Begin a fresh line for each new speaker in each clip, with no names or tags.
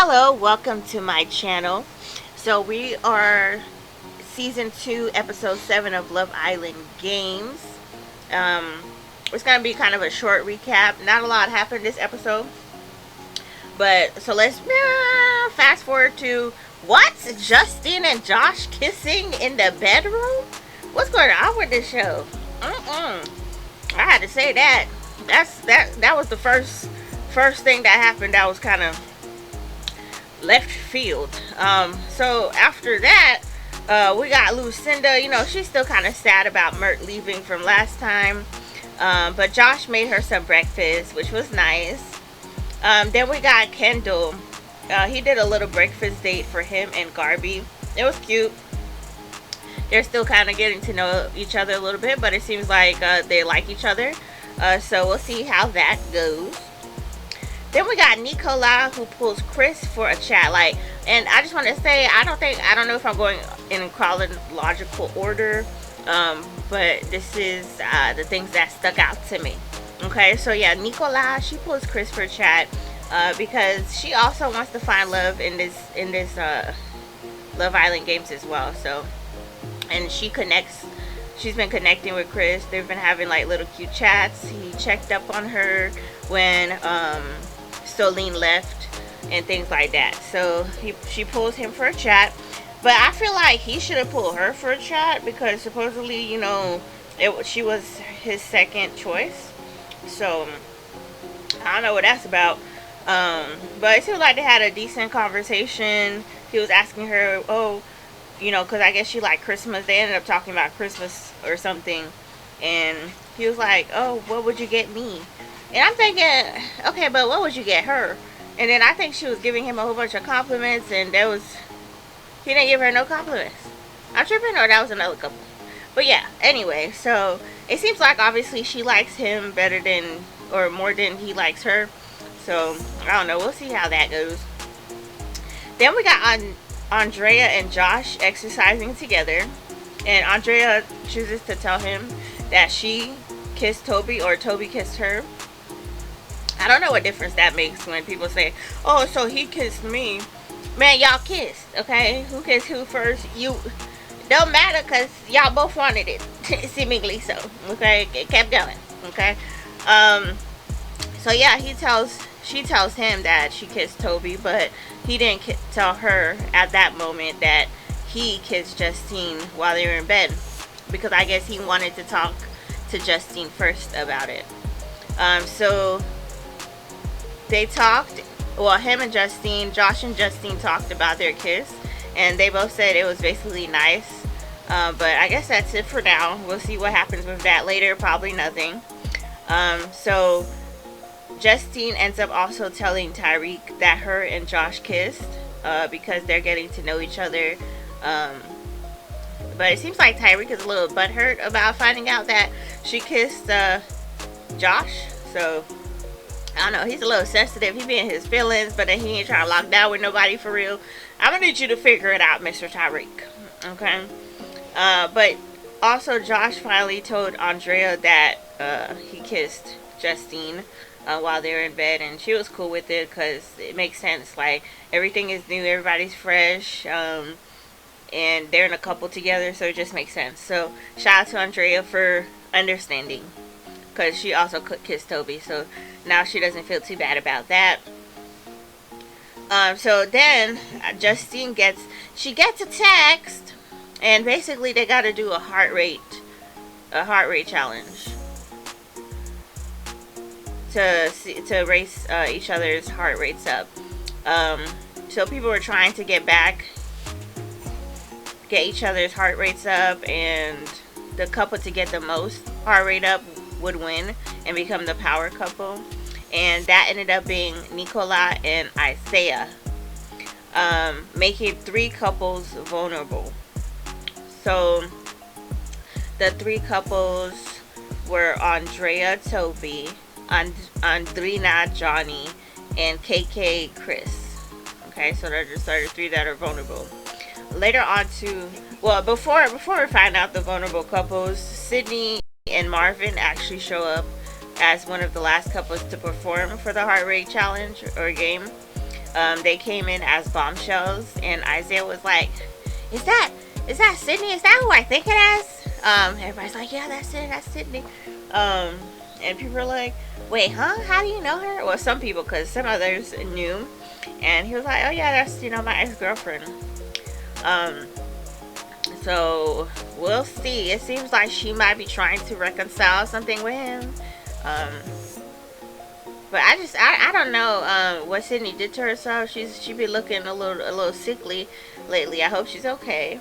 Hello, welcome to my channel. So we are season 2, episode 7 of Love Island Games. Um, it's gonna be kind of a short recap. Not a lot happened this episode, but so let's fast forward to what's Justin and Josh kissing in the bedroom? What's going on with this show? I had to say that. That was the first thing that happened. That was kind of left field. So after that, we got Lucinda. You know, she's still kind of sad about Mert leaving from last time. But Josh made her some breakfast, which was nice. Then we got Kendall. He did a little breakfast date for him and Garby. It was cute. They're still kind of getting to know each other a little bit, but it seems like they like each other. So we'll see how that goes. Then we got Nicola, who pulls Chris for a chat. And I just want to say, I don't know if I'm going in chronological order, but this is the things that stuck out to me. Okay, so yeah, Nicola, she pulls Chris for a chat because she also wants to find love in this Love Island games as well. So, and she's been connecting with Chris. They've been having like little cute chats. He checked up on her when Solene left and things like that. So she pulls him for a chat, but I feel like he should have pulled her for a chat because supposedly, you know, she was his second choice. So I don't know what that's about. But it seemed like they had a decent conversation. He was asking her, oh, you know, because I guess she liked Christmas. They ended up talking about Christmas or something, and he was like, oh, what would you get me? And I'm thinking, okay, but what would you get her? And then I think she was giving him a whole bunch of compliments, and he didn't give her no compliments. I'm tripping, or that was another couple. But yeah, anyway, so it seems like obviously she likes him better than, or more than he likes her. So I don't know, we'll see how that goes. Then we got Andrea and Josh exercising together, and Andrea chooses to tell him that she kissed Toby, or Toby kissed her. I don't know what difference that makes when people say, oh, so he kissed me. Man, y'all kissed, okay? Who kissed who first? You don't matter because y'all both wanted it, seemingly so, okay? It kept going, okay? So yeah, she tells him that she kissed Toby, but he didn't tell her at that moment that he kissed Justine while they were in bed, because I guess he wanted to talk to Justine first about it. So they talked, well, him and Justine, Josh and Justine talked about their kiss, and they both said it was basically nice. But I guess that's it for now. We'll see what happens with that later. Probably nothing. So Justine ends up also telling Tyreek that her and Josh kissed because they're getting to know each other. But it seems like Tyreek is a little butthurt about finding out that she kissed Josh. So I don't know, he's a little sensitive. He be in his feelings, but then he ain't trying to lock down with nobody for real. I'm gonna need you to figure it out, Mr. Tyreek. Okay? But also Josh finally told Andrea that he kissed Justine while they were in bed, and she was cool with it because it makes sense. Like, everything is new, everybody's fresh, and they're in a couple together, so it just makes sense. So shout out to Andrea for understanding, because she also kissed Toby, so now she doesn't feel too bad about that. So then Justine gets a text, and basically they got to do a heart rate challenge to raise each other's heart rates up. So people were trying to get each other's heart rates up, and the couple to get the most heart rate up would win and become the power couple. And that ended up being Nicola and Isaiah, making 3 couples vulnerable. So the 3 couples were Andrea, Toby, Andrina, Johnny, and KK, Chris. Okay, so they're just the 3 that are vulnerable. Later on before we find out the vulnerable couples, Sydney and Marvin actually show up as one of the last couples to perform for the heart rate challenge or game. They came in as bombshells, and Isaiah was like, "Is that Sydney? Is that who I think it is?" Everybody's like, "Yeah, that's it. That's Sydney." Um, and people are like, "Wait, huh? How do you know her?" Well, some people, because some others knew. And he was like, "Oh yeah, that's my ex-girlfriend." Um, so we'll see. It seems like she might be trying to reconcile something with him. Um, but I don't know what Sydney did to herself. She been looking a little sickly lately. I hope she's okay.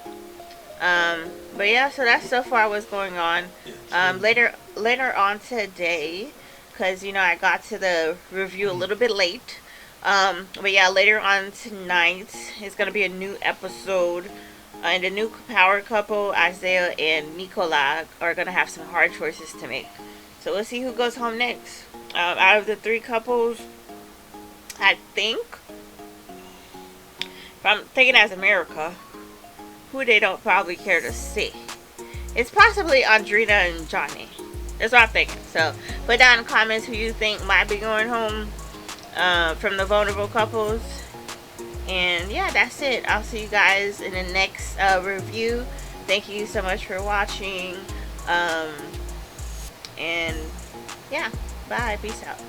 But yeah, so that's so far what's going on. Later on today, because I got to the review a little bit late. But yeah, later on tonight is gonna be a new episode. And the new power couple, Isaiah and Nicola, are gonna have some hard choices to make. So we'll see who goes home next. Out of the three couples, I think, if I'm thinking as America, who they don't probably care to see, it's possibly Andrina and Johnny. That's what I'm thinking. So put down in the comments who you think might be going home from the vulnerable couples. And yeah, that's it. I'll see you guys in the next review. Thank you so much for watching. And yeah, bye. Peace out.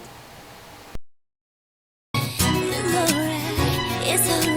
It's alright.